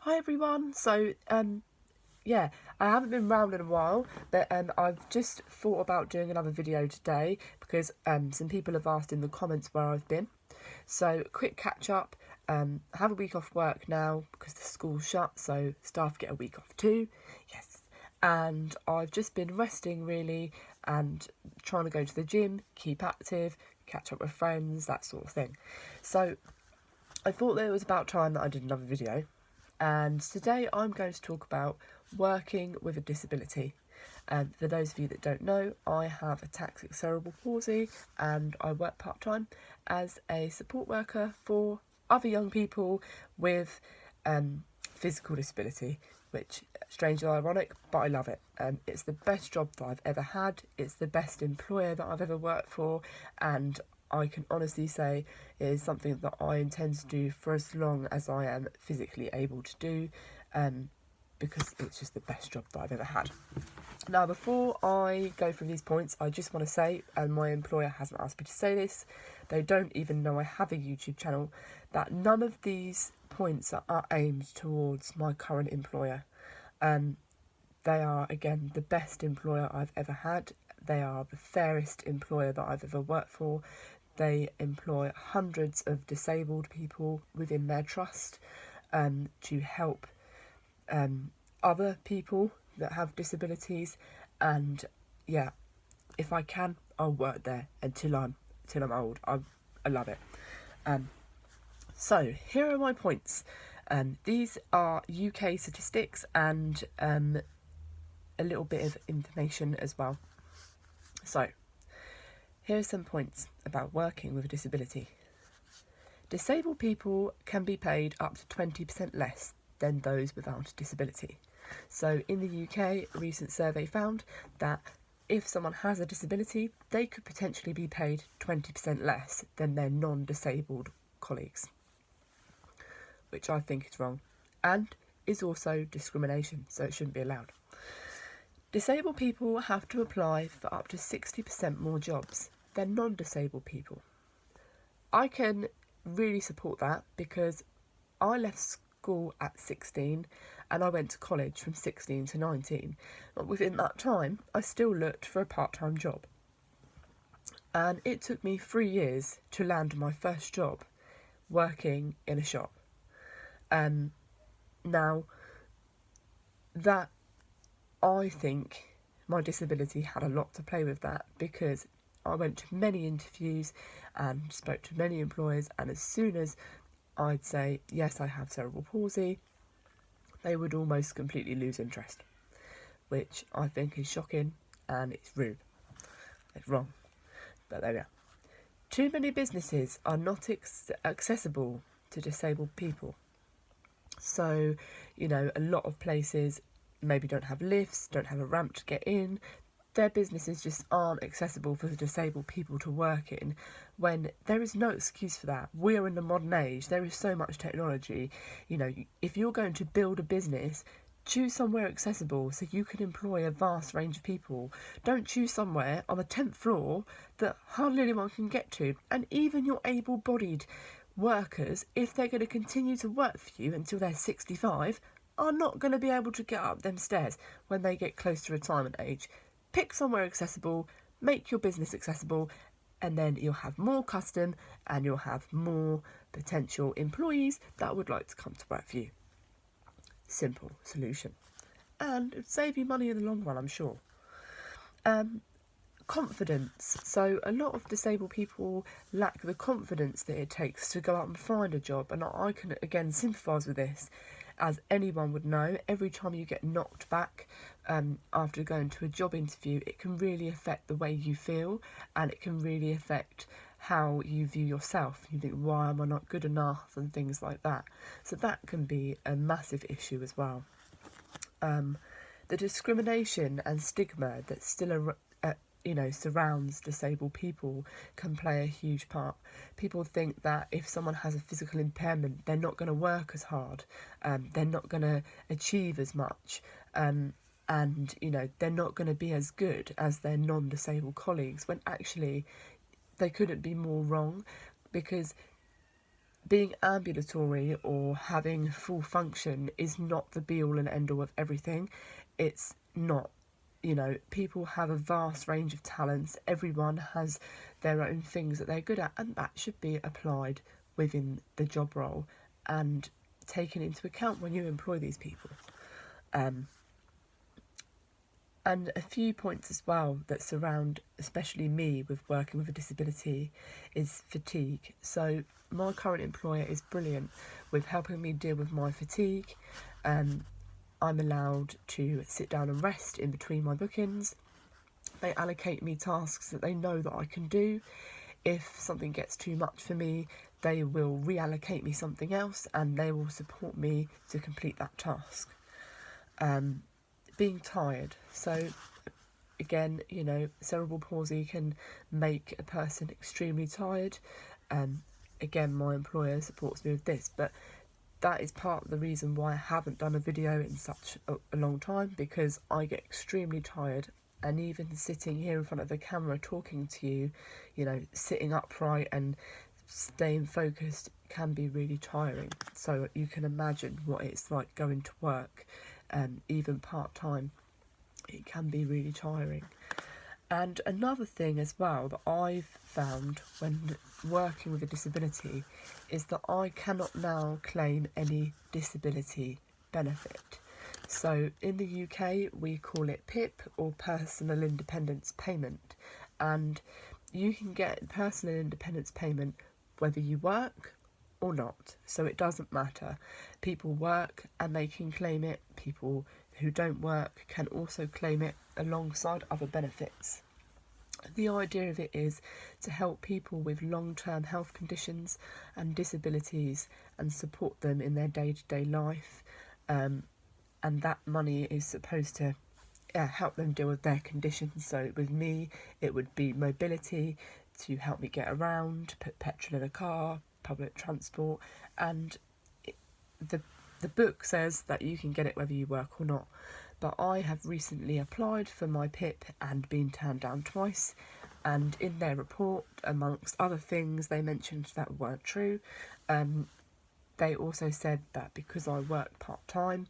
Hi everyone. Yeah, I haven't been round in a while, but I've just thought about doing another video today because some people have asked in the comments where I've been. So quick catch up. Have a week off work now because the school's shut, so staff get a week off too. Yes, and I've just been resting really and trying to go to the gym, keep active, catch up with friends, that sort of thing. So I thought that it was about time that I did another video, and today I'm going to talk about working with a disability. And for those of you that don't know, I have ataxic cerebral palsy and I work part-time as a support worker for other young people with physical disability, which strangely ironic, but I love it. It's the best job that I've ever had, it's the best employer that I've ever worked for, and I can honestly say it is something that I intend to do for as long as I am physically able to do, because it's just the best job that I've ever had. Now, before I go through these points, I just want to say, and my employer hasn't asked me to say this, they don't even know I have a YouTube channel, that none of these points are aimed towards my current employer. They are, again, the best employer I've ever had. They are the fairest employer that I've ever worked for. They employ hundreds of disabled people within their trust to help other people that have disabilities. And yeah, if I can, I'll work there until I'm old. I love it. So here are my points. These are UK statistics and a little bit of information as well. So, here are some points about working with a disability. Disabled people can be paid up to 20% less than those without a disability. So, in the UK, a recent survey found that if someone has a disability, they could potentially be paid 20% less than their non-disabled colleagues, which I think is wrong and is also discrimination, so it shouldn't be allowed. Disabled people have to apply for up to 60% more jobs than non-disabled people. I can really support that because I left school at 16 and I went to college from 16 to 19. But within that time, I still looked for a part-time job. And it took me 3 years to land my first job working in a shop. Now, that I think my disability had a lot to play with that, because I went to many interviews and spoke to many employers, and as soon as I'd say, yes, I have cerebral palsy, they would almost completely lose interest, which I think is shocking and it's rude. It's wrong, but there we are. Too many businesses are not accessible to disabled people. So, a lot of places maybe don't have lifts, don't have a ramp to get in. Their businesses just aren't accessible for the disabled people to work in, when there is no excuse for that. We're in the modern age, there is so much technology. If you're going to build a business, choose somewhere accessible so you can employ a vast range of people. Don't choose somewhere on the 10th floor that hardly anyone can get to. And even your able-bodied workers, if they're going to continue to work for you until they're 65, are not going to be able to get up them stairs when they get close to retirement age. Pick somewhere accessible, make your business accessible, and then you'll have more custom and you'll have more potential employees that would like to come to work for you. Simple solution. And it would save you money in the long run, I'm sure. Confidence. So a lot of disabled people lack the confidence that it takes to go out and find a job, and I can again sympathise with this. As anyone would know, every time you get knocked back after going to a job interview, it can really affect the way you feel, and it can really affect how you view yourself. You think, why am I not good enough, and things like that. So that can be a massive issue as well. The discrimination and stigma that still surrounds disabled people can play a huge part. People think that if someone has a physical impairment, they're not going to work as hard, they're not going to achieve as much, and they're not going to be as good as their non-disabled colleagues, when actually they couldn't be more wrong, because being ambulatory or having full function is not the be all and end all of everything. It's not. You know, people have a vast range of talents. Everyone has their own things that they're good at, and that should be applied within the job role and taken into account when you employ these people. And a few points as well that surround, especially me with working with a disability, is fatigue. So my current employer is brilliant with helping me deal with my fatigue. I'm allowed to sit down and rest in between my bookings. They allocate me tasks that they know that I can do. If something gets too much for me, they will reallocate me something else, and they will support me to complete that task. Being tired. So again, you know, cerebral palsy can make a person extremely tired. Again, my employer supports me with this, but that is part of the reason why I haven't done a video in such a long time, because I get extremely tired. And even sitting here in front of the camera talking to you, you know, sitting upright and staying focused can be really tiring. So you can imagine what it's like going to work, even part-time. It can be really tiring. And another thing as well that I've found when working with a disability is that I cannot now claim any disability benefit. So in the UK we call it PIP, or Personal Independence Payment, and you can get personal independence payment whether you work or not. So it doesn't matter. People work and they can claim it. People who don't work can also claim it alongside other benefits. The idea of it is to help people with long-term health conditions and disabilities and support them in their day-to-day life, and that money is supposed to help them deal with their conditions. So with me, it would be mobility, to help me get around, put petrol in a car, public transport, and the book says that you can get it whether you work or not. But I have recently applied for my PIP and been turned down twice, and in their report, amongst other things, they mentioned that weren't true. They also said that because I work part-time,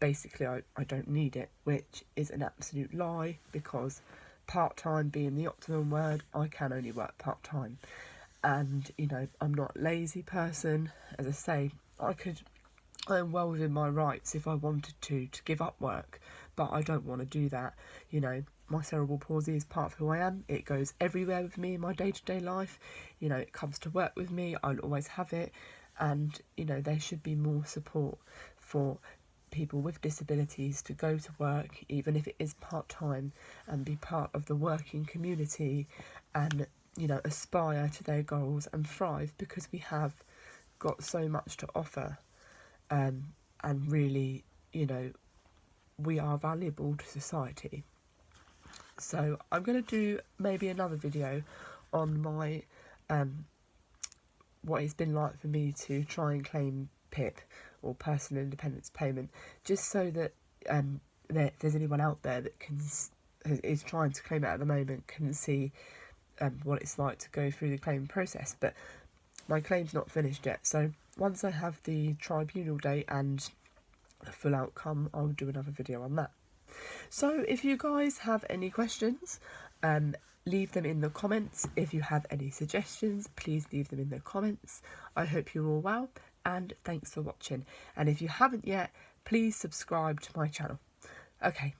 basically I don't need it, which is an absolute lie, because part-time being the optimum word, I can only work part-time. And, you know, I'm not a lazy person. As I say, I'm well within my rights if I wanted to give up work, but I don't want to do that. You know, my cerebral palsy is part of who I am. It goes everywhere with me in my day-to-day life. You know, it comes to work with me. I'll always have it. And, you know, there should be more support for people with disabilities to go to work, even if it is part-time, and be part of the working community and, you know, aspire to their goals and thrive, because we have got so much to offer. And really, you know, we are valuable to society. So I'm going to do maybe another video on my what it's been like for me to try and claim PIP, or Personal Independence Payment, just so that if there's anyone out there that is trying to claim it at the moment, can see what it's like to go through the claim process. But my claim's not finished yet, so once I have the tribunal date and the full outcome, I'll do another video on that. So if you guys have any questions, leave them in the comments. If you have any suggestions, please leave them in the comments. I hope you're all well, and thanks for watching. And if you haven't yet, please subscribe to my channel. Okay,